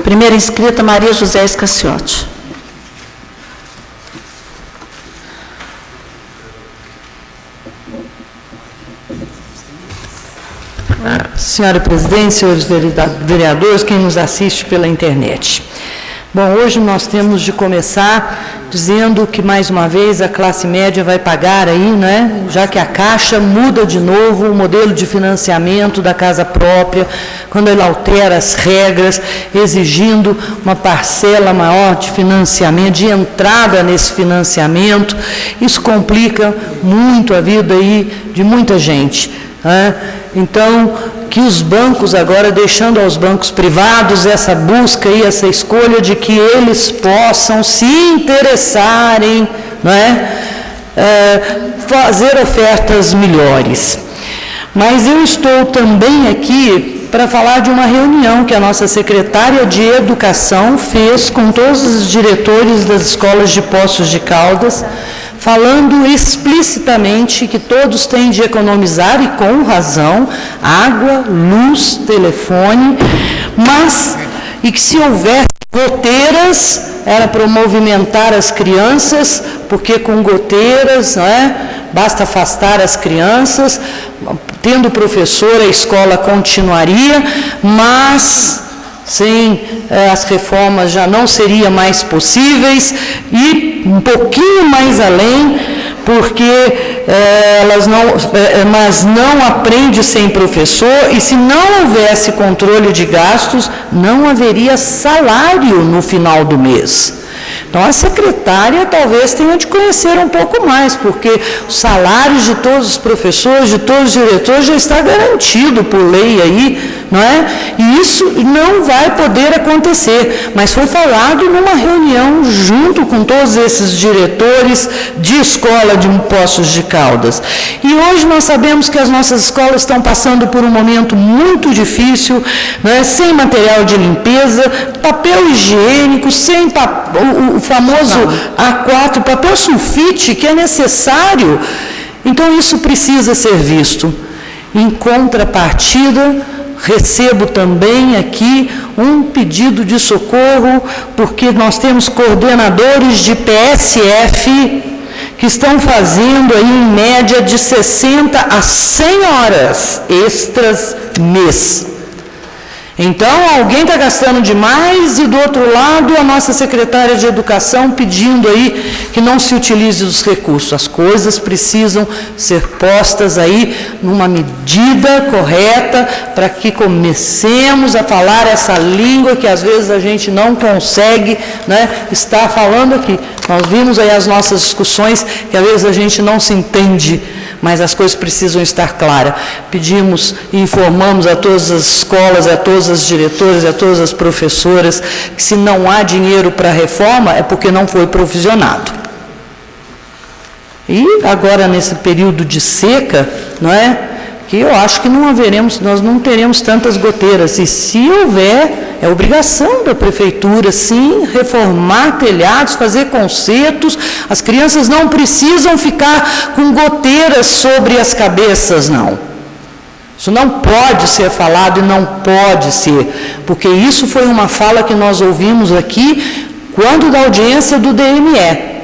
Primeira inscrita, Maria José Escaciotti. Senhora Presidente, senhores vereadores, quem nos assiste pela internet. Bom, hoje nós temos de começar dizendo que, mais uma vez, a classe média vai pagar aí, né? Já que a Caixa muda de novo o modelo de financiamento da casa própria, quando ela altera as regras, exigindo uma parcela maior de financiamento, de entrada nesse financiamento. Isso complica muito a vida aí de muita gente, né? Então, que os bancos agora, deixando aos bancos privados essa busca e essa escolha de que eles possam se interessarem, não é? Fazer ofertas melhores. Mas eu estou também aqui para falar de uma reunião que a nossa secretária de Educação fez com todos os diretores das escolas de Poços de Caldas, falando explicitamente que todos têm de economizar, e com razão, água, luz, telefone, mas, e que se houver goteiras, era para movimentar as crianças, porque com goteiras, não é? Basta afastar as crianças, tendo professor a escola continuaria, mas sem as reformas já não seriam mais possíveis, e um pouquinho mais além, porque mas não aprende sem professor, e se não houvesse controle de gastos, não haveria salário no final do mês. Então, a secretária talvez tenha de conhecer um pouco mais, porque os salários de todos os professores, de todos os diretores, já está garantido por lei aí, não é? E isso não vai poder acontecer, mas foi falado numa reunião junto com todos esses diretores de escola de Poços de Caldas. E hoje nós sabemos que as nossas escolas estão passando por um momento muito difícil, não é? Sem material de limpeza, papel higiênico, sem o famoso A4, papel sulfite, que é necessário. Então, isso precisa ser visto. Em contrapartida, recebo também aqui um pedido de socorro, porque nós temos coordenadores de PSF que estão fazendo aí, em média, de 60 a 100 horas extras mês. Então, alguém está gastando demais, e do outro lado, a nossa secretária de Educação pedindo aí que não se utilize os recursos. As coisas precisam ser postas aí numa medida correta, para que comecemos a falar essa língua que às vezes a gente não consegue, né, estar falando aqui. Nós vimos aí as nossas discussões, que às vezes a gente não se entende, mas as coisas precisam estar claras. Pedimos e informamos a todas as escolas, a todas as diretoras, a todas as professoras, que se não há dinheiro para a reforma, é porque não foi provisionado. E agora, nesse período de seca, não é? Que eu acho que nós não teremos tantas goteiras, e se houver, é obrigação da prefeitura, sim, reformar telhados, fazer consertos. As crianças não precisam ficar com goteiras sobre as cabeças, não. Isso não pode ser falado, e não pode ser, porque isso foi uma fala que nós ouvimos aqui quando da audiência do DME.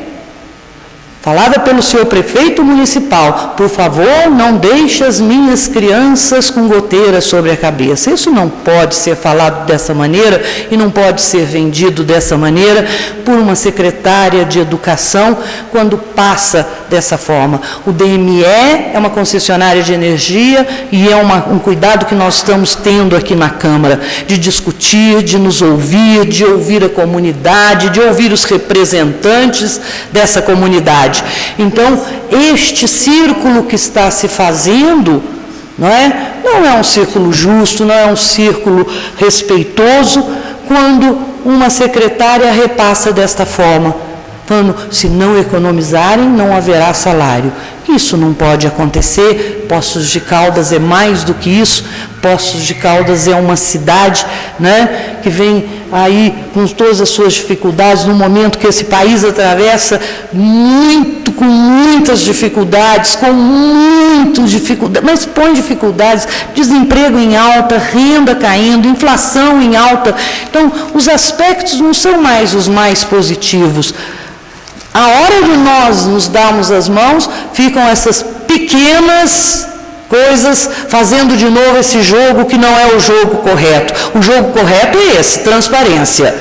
Falada pelo senhor prefeito municipal: por favor, não deixe as minhas crianças com goteiras sobre a cabeça. Isso não pode ser falado dessa maneira, e não pode ser vendido dessa maneira por uma secretária de Educação, quando passa dessa forma. O DME é uma concessionária de energia, e é um cuidado que nós estamos tendo aqui na Câmara, de discutir, de nos ouvir, de ouvir a comunidade, de ouvir os representantes dessa comunidade. Então, este círculo que está se fazendo, não é um círculo justo, não é um círculo respeitoso, quando uma secretária repassa desta forma, falando: se não economizarem, não haverá salário. E Isso não pode acontecer. Poços de Caldas é mais do que isso. Poços de Caldas é uma cidade, né, que vem aí com todas as suas dificuldades, no momento que esse país atravessa com muitas dificuldades, mas põe dificuldades, desemprego em alta, renda caindo, inflação em alta. Então, os aspectos não são mais os mais positivos. A hora de nós nos darmos as mãos, ficam essas pequenas coisas fazendo de novo esse jogo que não é o jogo correto. O jogo correto é esse, transparência.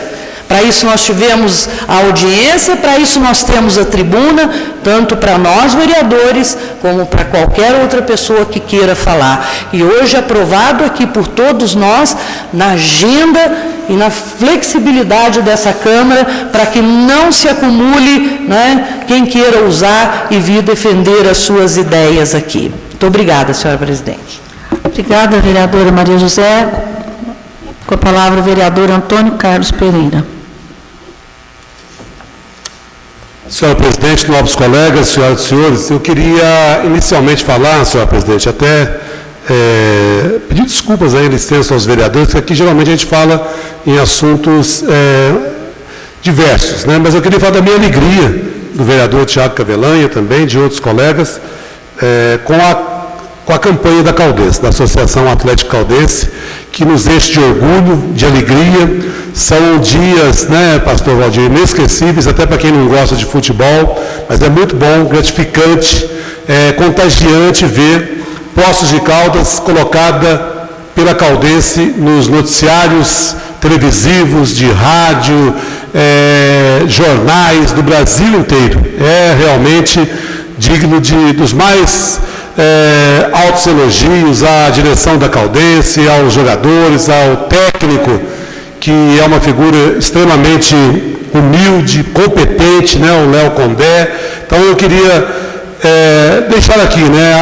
Para isso nós tivemos a audiência, para isso nós temos a tribuna, tanto para nós vereadores, como para qualquer outra pessoa que queira falar. E hoje aprovado aqui por todos nós, na agenda e na flexibilidade dessa Câmara, para que não se acumule, né, quem queira usar e vir defender as suas ideias aqui. Muito obrigada, senhora presidente. Obrigada, vereadora Maria José. Com a palavra, o vereador Antônio Carlos Pereira. Senhora presidente, nobres colegas, senhoras e senhores, eu queria inicialmente falar, senhora presidente, até pedir desculpas aí, licença aos vereadores, porque aqui geralmente a gente fala em assuntos diversos, né? Mas eu queria falar da minha alegria, do vereador Tiago Cavelanha também, de outros colegas, com a campanha da Caldense, da Associação Atlética Caldense, que nos enche de orgulho, de alegria. São dias, né, pastor Valdir, inesquecíveis, até para quem não gosta de futebol, mas é muito bom, gratificante, contagiante ver Poços de Caldas colocada pela Caldense nos noticiários televisivos, de rádio, jornais do Brasil inteiro. É realmente digno dos mais altos elogios à direção da Caldense, aos jogadores, ao técnico, que é uma figura extremamente humilde, competente, né, o Léo Condé. Então eu queria deixar aqui, né,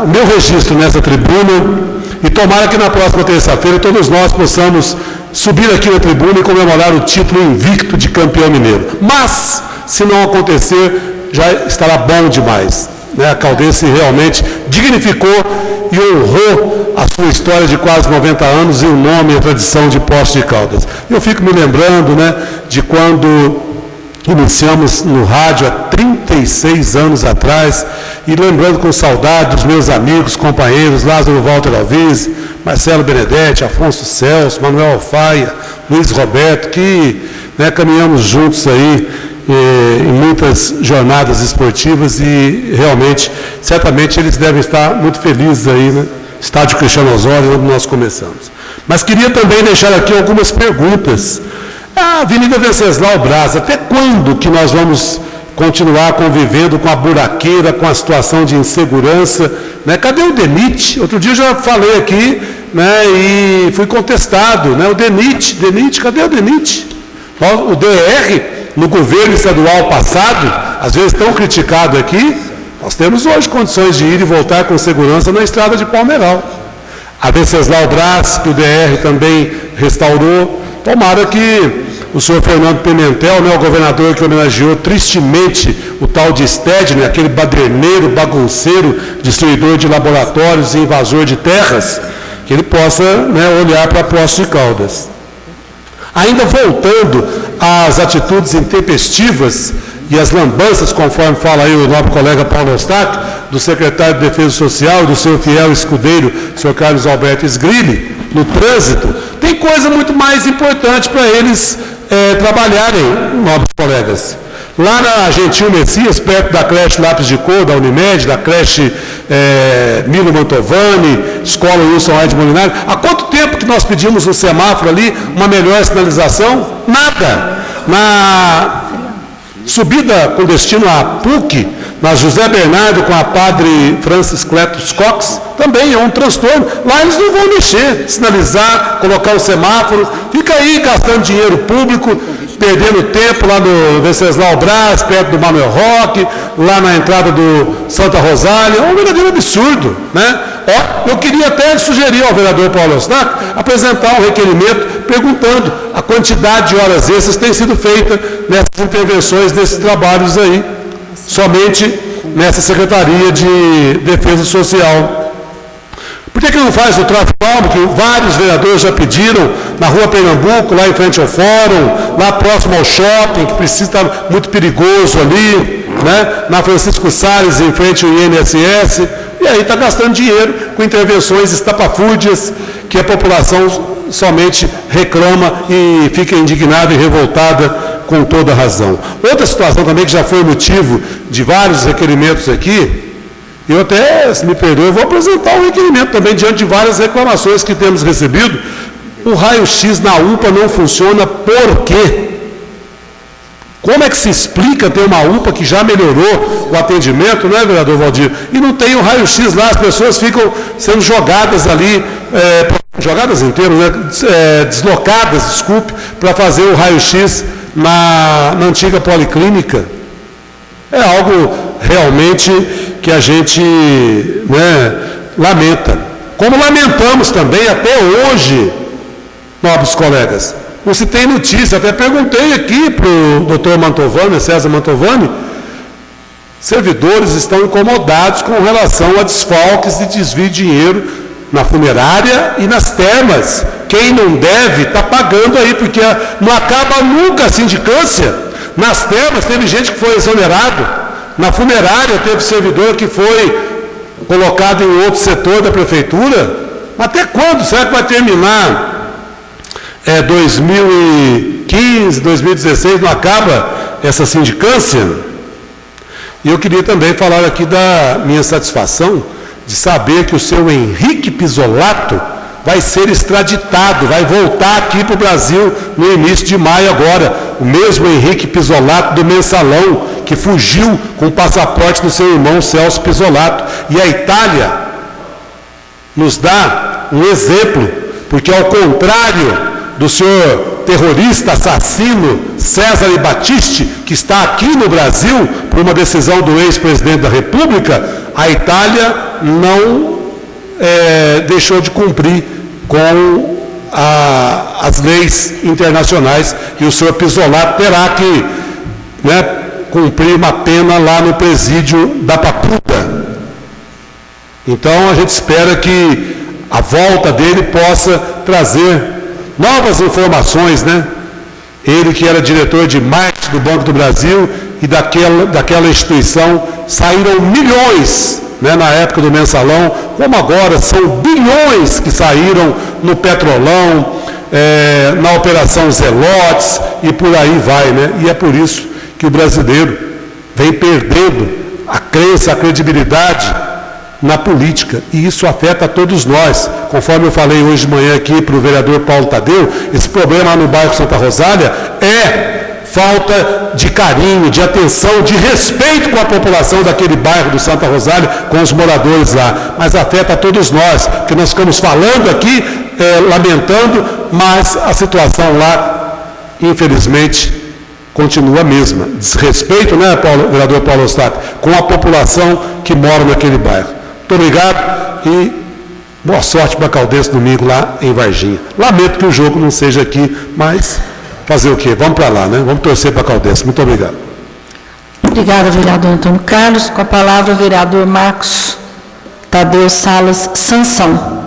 o meu registro nessa tribuna, e tomara que na próxima terça-feira todos nós possamos subir aqui na tribuna e comemorar o título invicto de campeão mineiro. Mas, se não acontecer, já estará bom demais. A Caldense realmente dignificou e honrou a sua história de quase 90 anos e o nome e a tradição de Poços de Caldas. Eu fico me lembrando, né, de quando iniciamos no rádio há 36 anos atrás, e lembrando com saudade dos meus amigos, companheiros, Lázaro Walter Alvise, Marcelo Benedetti, Afonso Celso, Manuel Alfaia, Luiz Roberto, que, né, caminhamos juntos aí em muitas jornadas esportivas, e realmente, certamente eles devem estar muito felizes aí, né? Estádio Cristiano Osório, onde nós começamos. Mas queria também deixar aqui algumas perguntas. A Avenida Venceslau Braz, até quando que nós vamos continuar convivendo com a buraqueira, com a situação de insegurança, né? Cadê o DENIT? Outro dia eu já falei aqui, né, e fui contestado, né? O DENIT, cadê o DENIT? O DR, no governo estadual passado, às vezes tão criticado aqui, nós temos hoje condições de ir e voltar com segurança na estrada de Palmeiral. A Venceslau Braz, que o DR também restaurou. Tomara que o senhor Fernando Pimentel, né, o governador que homenageou tristemente o tal de Stedner, aquele baderneiro, bagunceiro, destruidor de laboratórios e invasor de terras, que ele possa, né, olhar para Poços de Caldas. Ainda voltando às atitudes intempestivas e as lambanças, conforme fala aí o nobre colega Paulo Eustáquio, do secretário de Defesa Social e do seu fiel escudeiro, senhor Carlos Alberto Sgrilli, no trânsito, tem coisa muito mais importante para eles trabalharem, nobres colegas. Lá na Gentil Messias, perto da creche Lápis de Cor, da Unimed, da creche Milo Mantovani, Escola Wilson Ed Molinari, há quanto tempo que nós pedimos no semáforo ali uma melhor sinalização? Nada. Na subida com destino à PUC, na José Bernardo com a Padre Francis Cletus Cox, também é um transtorno. Lá eles não vão mexer, sinalizar, colocar o semáforo, fica aí gastando dinheiro público, perdendo tempo lá no Venceslau Braz, perto do Manuel Roque, lá na entrada do Santa Rosália. É um verdadeiro absurdo, né? Eu queria até sugerir ao vereador Paulo Eustáquio apresentar um requerimento perguntando a quantidade de horas extras que tem sido feita nessas intervenções, nesses trabalhos aí. Somente nessa Secretaria de Defesa Social. Por que não faz o tráfico alvo, que vários vereadores já pediram, na Rua Pernambuco, lá em frente ao Fórum, lá próximo ao shopping, que precisa estar muito perigoso ali, né? Na Francisco Salles, em frente ao INSS, e aí está gastando dinheiro com intervenções estapafúrdias que a população somente reclama e fica indignada e revoltada com toda razão. Outra situação também que já foi motivo de vários requerimentos aqui, eu até, se me perdoe, eu vou apresentar um requerimento também diante de várias reclamações que temos recebido. O raio-x na UPA não funciona por quê? Como é que se explica ter uma UPA que já melhorou o atendimento, né, vereador Valdir? E não tem o raio-x lá, as pessoas ficam sendo jogadas ali, jogadas inteiras, né, deslocadas, desculpe, para fazer o raio-x na antiga policlínica. É algo realmente que a gente, né, lamenta. Como lamentamos também até hoje, nobres colegas, não se tem notícia, até perguntei aqui para o doutor Mantovani, César Mantovani, servidores estão incomodados com relação a desfalques e desvio de dinheiro na funerária e nas termas. Quem não deve está pagando aí, porque não acaba nunca a sindicância. Nas termas teve gente que foi exonerado, na funerária teve servidor que foi colocado em outro setor da prefeitura. Até quando? Será que vai terminar 2015, 2016, não acaba essa sindicância? E eu queria também falar aqui da minha satisfação de saber que o seu Henrique Pisolato vai ser extraditado, vai voltar aqui para o Brasil no início de maio agora. O mesmo Henrique Pisolato do Mensalão, que fugiu com o passaporte do seu irmão Celso Pisolato. E a Itália nos dá um exemplo, porque ao contrário do senhor terrorista, assassino César Battisti, que está aqui no Brasil por uma decisão do ex-presidente da República, a Itália não deixou de cumprir com as leis internacionais, e o senhor Pisolato terá que, né, cumprir uma pena lá no presídio da Papuda. Então a gente espera que a volta dele possa trazer novas informações, né? Ele que era diretor de marketing do Banco do Brasil, e daquela instituição saíram milhões, né, na época do Mensalão, como agora são bilhões que saíram no Petrolão, na Operação Zelotes, e por aí vai, né? E é por isso que o brasileiro vem perdendo a crença, a credibilidade na política, e isso afeta a todos nós. Conforme eu falei hoje de manhã aqui para o vereador Paulo Tadeu, esse problema no bairro Santa Rosália é falta de carinho, de atenção, de respeito com a população daquele bairro do Santa Rosália, com os moradores lá, mas afeta a todos nós, porque nós ficamos falando aqui, lamentando, mas a situação lá, infelizmente, continua a mesma. Desrespeito, né, vereador Paulo Eustáquio, com a população que mora naquele bairro. Muito obrigado e boa sorte para Caldense domingo lá em Varginha. Lamento que o jogo não seja aqui, mas fazer o quê? Vamos para lá, né? Vamos torcer para Caldense. Muito obrigado. Obrigada, vereador Antônio Carlos. Com a palavra, o vereador Marcos Tadeu Salas Sansão.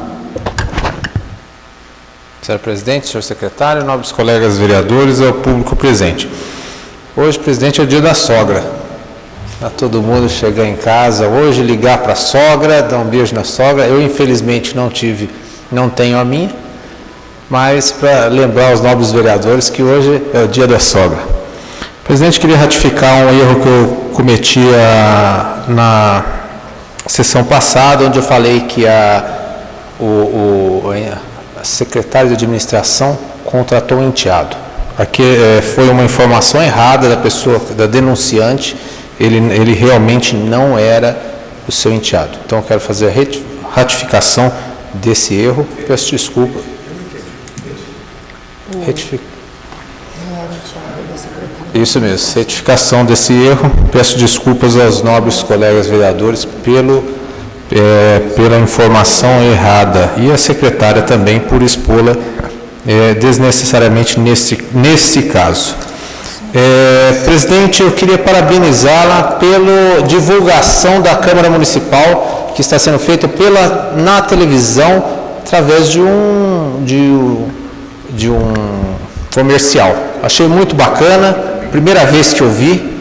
Senhor presidente, senhor secretário, nobres colegas vereadores e ao público presente. Hoje, presidente, é o dia da sogra. Para todo mundo chegar em casa hoje, ligar para a sogra, dar um beijo na sogra. Eu, infelizmente, não tenho a minha, mas para lembrar os nobres vereadores que hoje é o dia da sogra. Presidente, queria ratificar um erro que eu cometi na sessão passada, onde eu falei que a secretária de administração contratou um enteado. Aqui foi uma informação errada da pessoa, da denunciante. Ele realmente não era o seu enteado. Então, eu quero fazer a ratificação desse erro. Peço desculpa. Isso mesmo, retificação desse erro. Peço desculpas aos nobres colegas vereadores pela informação errada, e a secretária também por expô-la desnecessariamente nesse caso. Presidente, eu queria parabenizá-la pela divulgação da Câmara Municipal, que está sendo feita na televisão, através de um comercial. Achei muito bacana, primeira vez que eu vi.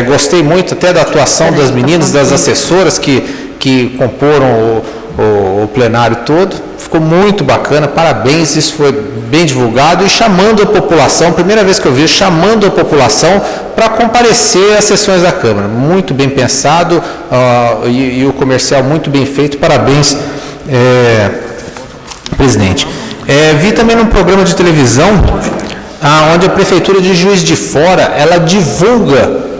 Gostei muito até da atuação das meninas, das assessoras que comporam o plenário todo. Ficou muito bacana, parabéns, isso foi bem divulgado e chamando a população, primeira vez que eu vi, chamando a população para comparecer às sessões da Câmara. Muito bem pensado e o comercial muito bem feito, parabéns, presidente. Vi também num programa de televisão, onde a Prefeitura de Juiz de Fora, ela divulga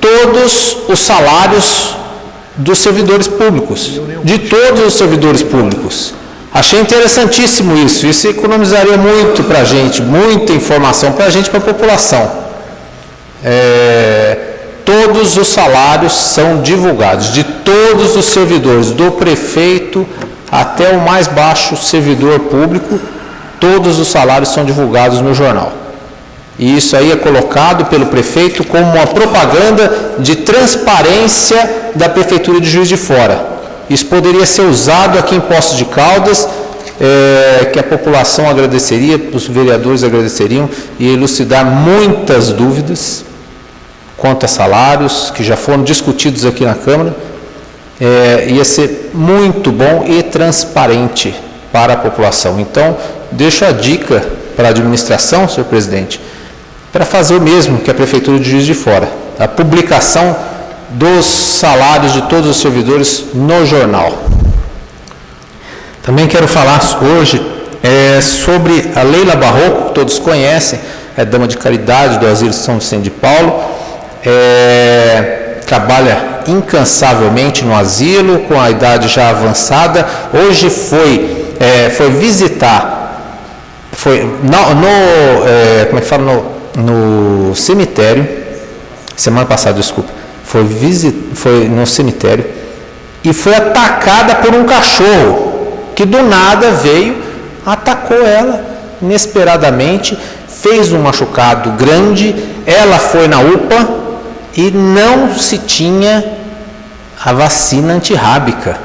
todos os salários dos servidores públicos, de todos os servidores públicos. Achei interessantíssimo isso economizaria muito para a gente, muita informação para a gente, para a população. Todos os salários são divulgados, de todos os servidores, do prefeito até o mais baixo servidor público, todos os salários são divulgados no jornal. E isso aí é colocado pelo prefeito como uma propaganda de transparência da Prefeitura de Juiz de Fora. Isso poderia ser usado aqui em Poços de Caldas, que a população agradeceria, os vereadores agradeceriam, e elucidar muitas dúvidas quanto a salários, que já foram discutidos aqui na Câmara. Ia ser muito bom e transparente para a população. Então, deixo a dica para a administração, senhor presidente, para fazer o mesmo que a Prefeitura de Juiz de Fora, a publicação dos salários de todos os servidores no jornal. Também quero falar hoje sobre a Leila Barroco, que todos conhecem, é dama de caridade do Asilo São Vicente de Paulo, trabalha incansavelmente no asilo, com a idade já avançada. Hoje foi visitar, no cemitério, semana passada, desculpa, foi no cemitério e foi atacada por um cachorro que do nada veio, atacou ela inesperadamente, fez um machucado grande. Ela foi na UPA e não se tinha a vacina antirrábica.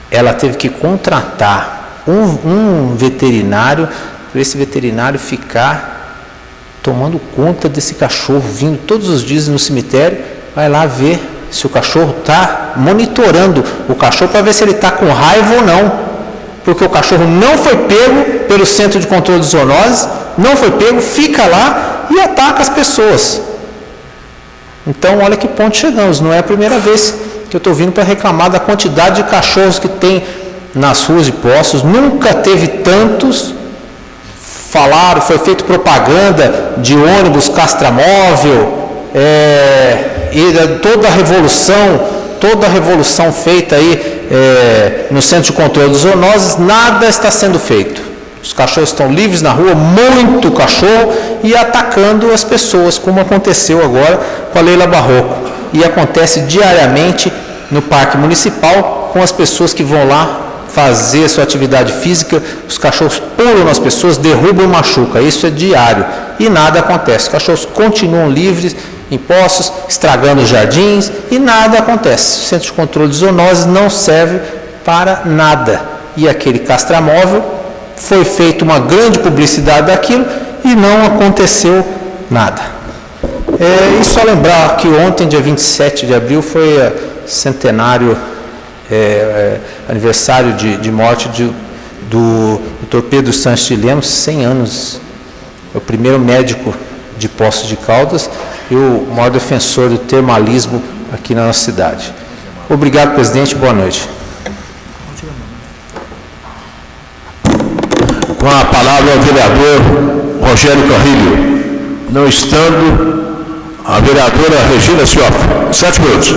Ela teve que contratar um veterinário, para esse veterinário ficar tomando conta desse cachorro, vindo todos os dias no cemitério, vai lá ver se o cachorro está monitorando o cachorro para ver se ele está com raiva ou não, porque o cachorro não foi pego pelo Centro de Controle de Zoonoses, não foi pego, fica lá e ataca as pessoas. Então, olha que ponto chegamos. Não é a primeira vez que eu estou vindo para reclamar da quantidade de cachorros que tem nas ruas de Poços. Nunca teve tantos. Falaram, foi feita propaganda de ônibus castramóvel, e toda a revolução feita aí no Centro de Controle dos Zoonoses, nada está sendo feito. Os cachorros estão livres na rua, muito cachorro, e atacando as pessoas, como aconteceu agora com a Leila Barroco. E acontece diariamente no Parque Municipal, com as pessoas que vão lá fazer sua atividade física, os cachorros pulam nas pessoas, derrubam e machucam. Isso é diário e nada acontece. Os cachorros continuam livres em Poços, estragando os jardins e nada acontece. O Centro de Controle de Zoonoses não serve para nada. E aquele castramóvel, foi feita uma grande publicidade daquilo e não aconteceu nada. E só lembrar que ontem, dia 27 de abril, foi centenário, aniversário de morte do Dr. Pedro Sanches de Lemos, 100 anos. É o primeiro médico de Poços de Caldas e o maior defensor do termalismo aqui na nossa cidade. Obrigado, presidente. Boa noite. Com a palavra o vereador Rogério Carrilho. Não estando, a vereadora Regina Cioff. 7 minutos.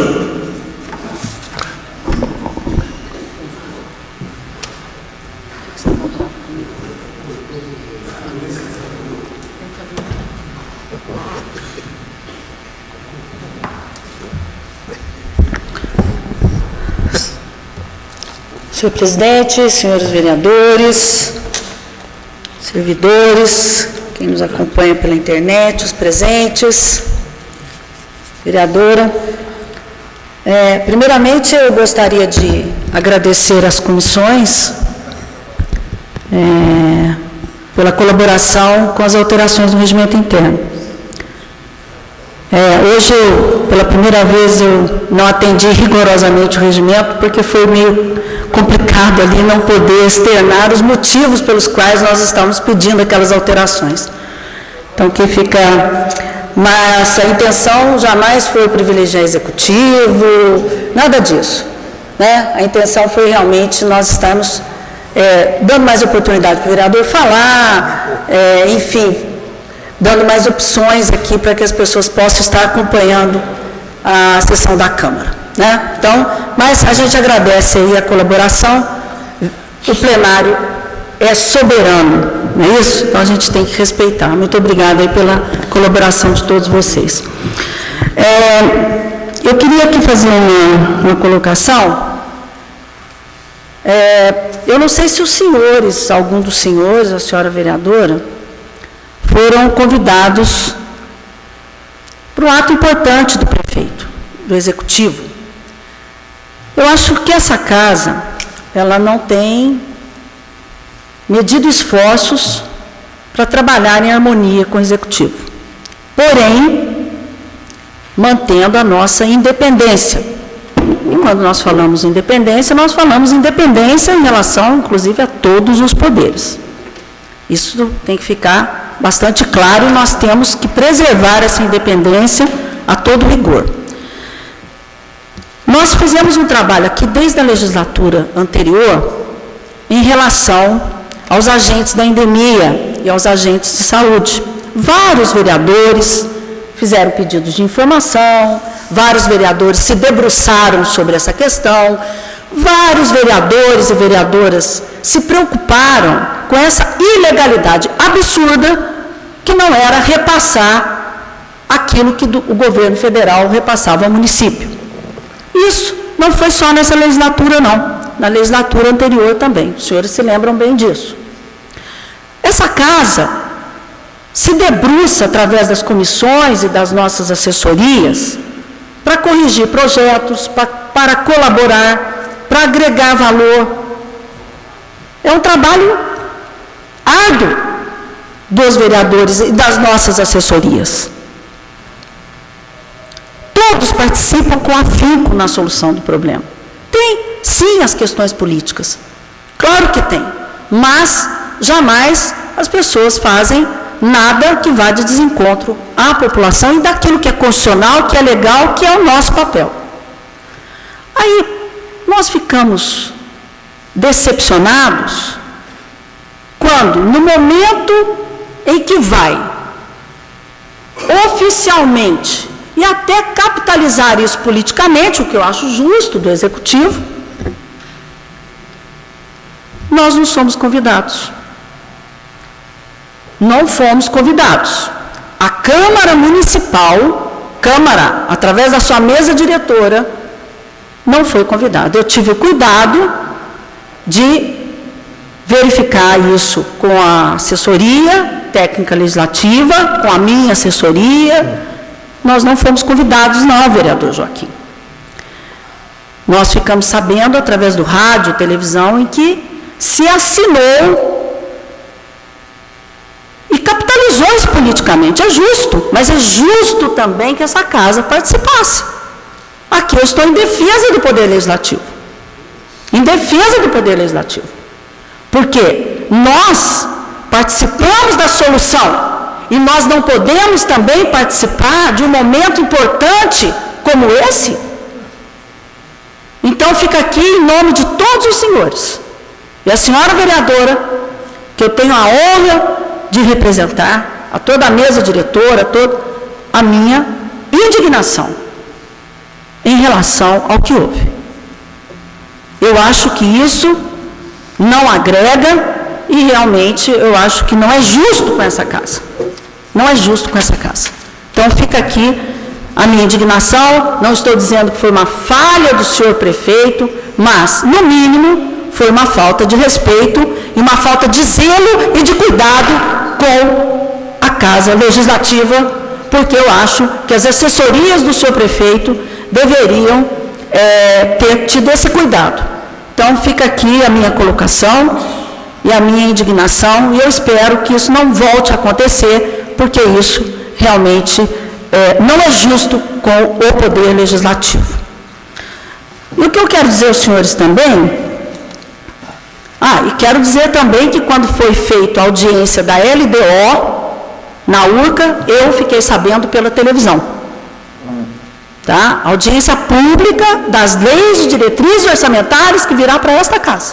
Senhor presidente, senhores vereadores, servidores, quem nos acompanha pela internet, os presentes, vereadora. Primeiramente, eu gostaria de agradecer às comissões pela colaboração com as alterações do regimento interno. Hoje, pela primeira vez, eu não atendi rigorosamente o regimento, porque foi meio complicado ali não poder externar os motivos pelos quais nós estamos pedindo aquelas alterações. Então, que fica... Mas a intenção jamais foi privilegiar executivo, nada disso, né? A intenção foi realmente nós estarmos dando mais oportunidade para o vereador falar, enfim, dando mais opções aqui para que as pessoas possam estar acompanhando a sessão da Câmara, né? Então, mas a gente agradece aí a colaboração, o plenário é soberano, não é isso? Então a gente tem que respeitar. Muito obrigada aí pela colaboração de todos vocês. Eu queria aqui fazer uma colocação. Eu não sei se os senhores, algum dos senhores, a senhora vereadora, foram convidados para um ato importante do prefeito, do executivo. Eu acho que essa casa, ela não tem medido esforços para trabalhar em harmonia com o executivo, porém, mantendo a nossa independência. E quando nós falamos independência, nós falamos independência em relação, inclusive, a todos os poderes. Isso tem que ficar bastante claro e nós temos que preservar essa independência a todo rigor. Nós fizemos um trabalho aqui desde a legislatura anterior em relação aos agentes da endemia e aos agentes de saúde. Vários vereadores fizeram pedidos de informação, vários vereadores se debruçaram sobre essa questão, vários vereadores e vereadoras se preocuparam com essa ilegalidade absurda que não era repassar aquilo que o governo federal repassava ao município. Isso não foi só nessa legislatura, não. Na legislatura anterior também. Os senhores se lembram bem disso. Essa casa se debruça através das comissões e das nossas assessorias para corrigir projetos, para colaborar, para agregar valor. É um trabalho árduo dos vereadores e das nossas assessorias. Todos participam com afinco na solução do problema. Tem, sim, as questões políticas. Claro que tem. Mas, jamais as pessoas fazem nada que vá de desencontro à população e daquilo que é constitucional, que é legal, que é o nosso papel. Aí, nós ficamos decepcionados quando, no momento em que vai oficialmente e até capitalizar isso politicamente, o que eu acho justo do Executivo, nós não somos convidados. Não fomos convidados. A Câmara Municipal, Câmara, através da sua mesa diretora, não foi convidada. Eu tive o cuidado de verificar isso com a assessoria técnica legislativa, com a minha assessoria. Nós não fomos convidados, não, vereador Joaquim. Nós ficamos sabendo, através do rádio, televisão, em que se assinou e capitalizou isso politicamente. É justo, mas é justo também que essa casa participasse. Aqui eu estou em defesa do Poder Legislativo. Em defesa do Poder Legislativo. Porque nós participamos da solução e nós não podemos também participar de um momento importante como esse. Então, fica aqui em nome de todos os senhores. E a senhora vereadora, que eu tenho a honra de representar, a toda a mesa diretora, toda a minha indignação em relação ao que houve. Eu acho que isso não agrega e realmente eu acho que não é justo com essa casa. Não é justo com essa casa. Então fica aqui a minha indignação, não estou dizendo que foi uma falha do senhor prefeito, mas, no mínimo, foi uma falta de respeito e uma falta de zelo e de cuidado com Casa Legislativa, porque eu acho que as assessorias do senhor prefeito deveriam ter tido esse cuidado. Então, fica aqui a minha colocação e a minha indignação, e eu espero que isso não volte a acontecer, porque isso realmente não é justo com o Poder Legislativo. E o que eu quero dizer aos senhores também... e quero dizer também que quando foi feita a audiência da LDO, na URCA, eu fiquei sabendo pela televisão. Tá? Audiência pública das leis de diretrizes orçamentárias que virá para esta casa.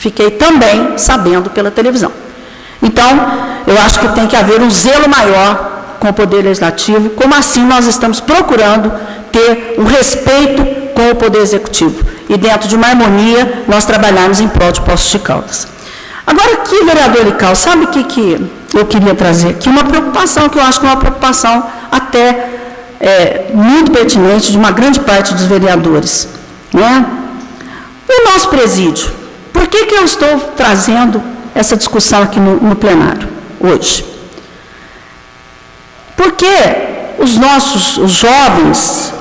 Fiquei também sabendo pela televisão. Então, eu acho que tem que haver um zelo maior com o Poder Legislativo, como assim nós estamos procurando ter um respeito com o Poder Executivo. E dentro de uma harmonia, nós trabalharmos em prol de Poços de Caldas. Agora aqui, vereador Lical, sabe o que eu queria trazer aqui? Uma preocupação, que eu acho que é uma preocupação até muito pertinente de uma grande parte dos vereadores. Né? O nosso presídio. Por que eu estou trazendo essa discussão aqui no plenário, hoje? Porque os jovens,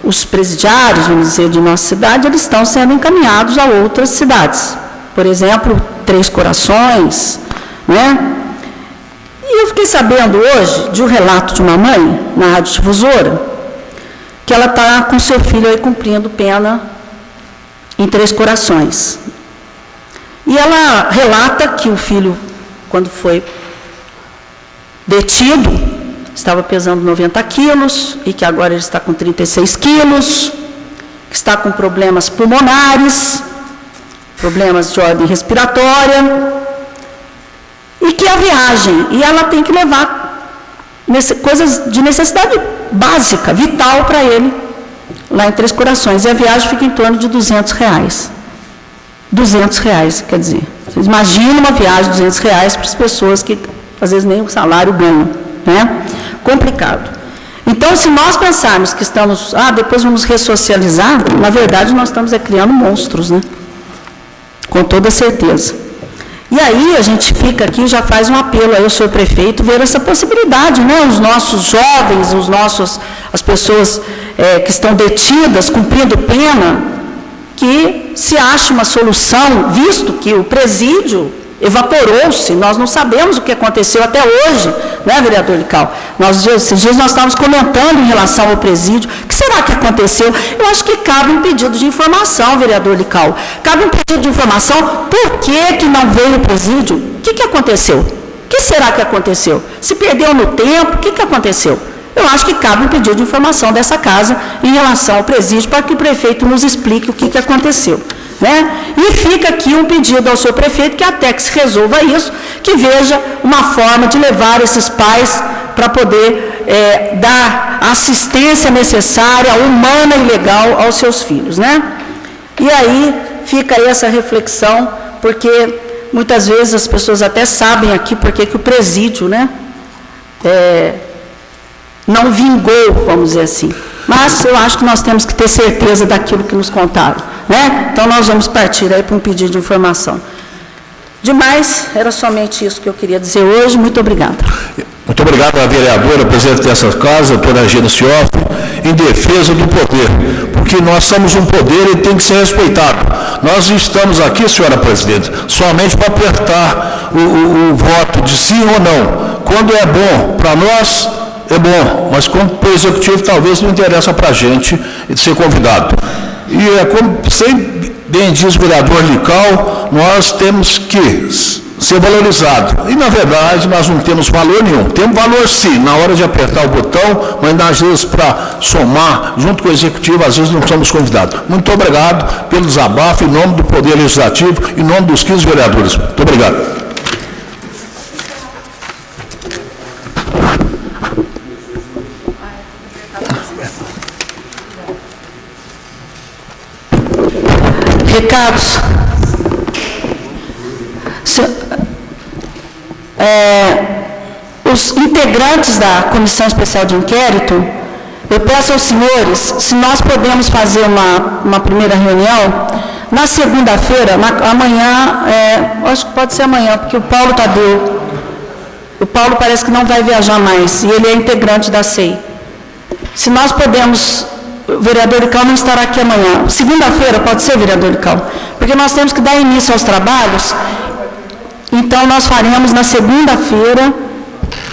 os presidiários, vamos dizer, de nossa cidade, eles estão sendo encaminhados a outras cidades. Por exemplo, Três Corações, né? E eu fiquei sabendo hoje de um relato de uma mãe, na Rádio Difusora, que ela está com seu filho aí cumprindo pena em Três Corações. E ela relata que o filho, quando foi detido, estava pesando 90 quilos e que agora ele está com 36 quilos, que está com problemas pulmonares, problemas de ordem respiratória, e que a viagem, e ela tem que levar coisas de necessidade básica, vital para ele, lá em Três Corações, e a viagem fica em torno de R$200. R$200, quer dizer, vocês imaginam uma viagem de R$200 para as pessoas que às vezes nem o salário ganham, né? Complicado. Então, se nós pensarmos que estamos, depois vamos ressocializar, na verdade nós estamos criando monstros, né? Com toda certeza. E aí a gente fica aqui e já faz um apelo aí ao senhor prefeito ver essa possibilidade, né? Os nossos jovens, as pessoas que estão detidas, cumprindo pena, que se ache uma solução, visto que o presídio evaporou-se, nós não sabemos o que aconteceu até hoje, né, vereador Lical? Esses dias nós estávamos comentando em relação ao presídio, o que será que aconteceu? Eu acho que cabe um pedido de informação, vereador Lical, cabe um pedido de informação, por que não veio o presídio? O que aconteceu? O que será que aconteceu? Se perdeu no tempo, o que aconteceu? Eu acho que cabe um pedido de informação dessa casa em relação ao presídio, para que o prefeito nos explique o que aconteceu. Né? E fica aqui um pedido ao senhor prefeito que até que se resolva isso, que veja uma forma de levar esses pais para poder dar a assistência necessária, humana e legal aos seus filhos. Né? E aí fica aí essa reflexão, porque muitas vezes as pessoas até sabem aqui porque que o presídio, né, não vingou, vamos dizer assim. Mas eu acho que nós temos que ter certeza daquilo que nos contaram. Né? Então, nós vamos partir aí para um pedido de informação. Demais, era somente isso que eu queria dizer hoje. Muito obrigada. Muito obrigado à vereadora, presidente dessa casa, doutora Regina Cioff, em defesa do poder, porque nós somos um poder e tem que ser respeitado. Nós estamos aqui, senhora presidente, somente para apertar o voto de sim ou não. Quando é bom para nós, é bom, mas como para o executivo talvez não interessa para a gente ser convidado. E como sempre bem diz o vereador Lical, nós temos que ser valorizados. E, na verdade, nós não temos valor nenhum. Temos valor, sim, na hora de apertar o botão, mas, às vezes, para somar, junto com o Executivo, às vezes não somos convidados. Muito obrigado pelo desabafo, em nome do Poder Legislativo, em nome dos 15 vereadores. Muito obrigado. Recados. Os integrantes da Comissão Especial de Inquérito, eu peço aos senhores, se nós podemos fazer uma primeira reunião, na segunda-feira, amanhã, acho que pode ser amanhã, porque o Paulo Tadeu, O Paulo parece que não vai viajar mais, e ele é integrante da SEI. Se nós podemos, o vereador Icau não estará aqui amanhã. Segunda-feira, pode ser, vereador Icau? Porque nós temos que dar início aos trabalhos, então nós faremos na segunda-feira,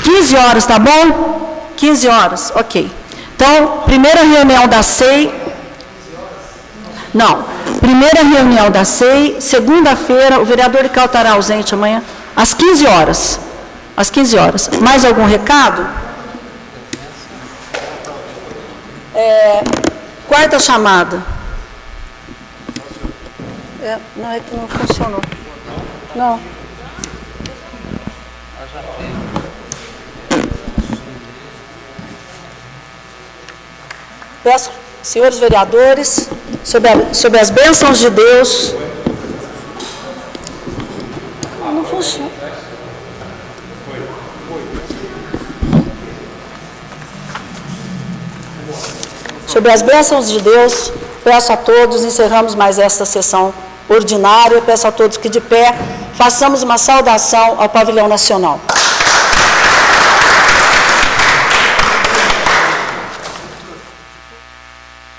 15 horas, tá bom? 15 horas, ok. Então, primeira reunião da SEI... Não, primeira reunião da SEI, segunda-feira, o vereador Icau estará ausente amanhã, às 15 horas. Às 15 horas. Mais algum recado? Quarta chamada. Não, é que não funcionou. Não. Peço, senhores vereadores, sob as bênçãos de Deus... Não funciona. Sob as bênçãos de Deus, peço a todos, encerramos mais esta sessão ordinária, peço a todos que de pé façamos uma saudação ao pavilhão nacional.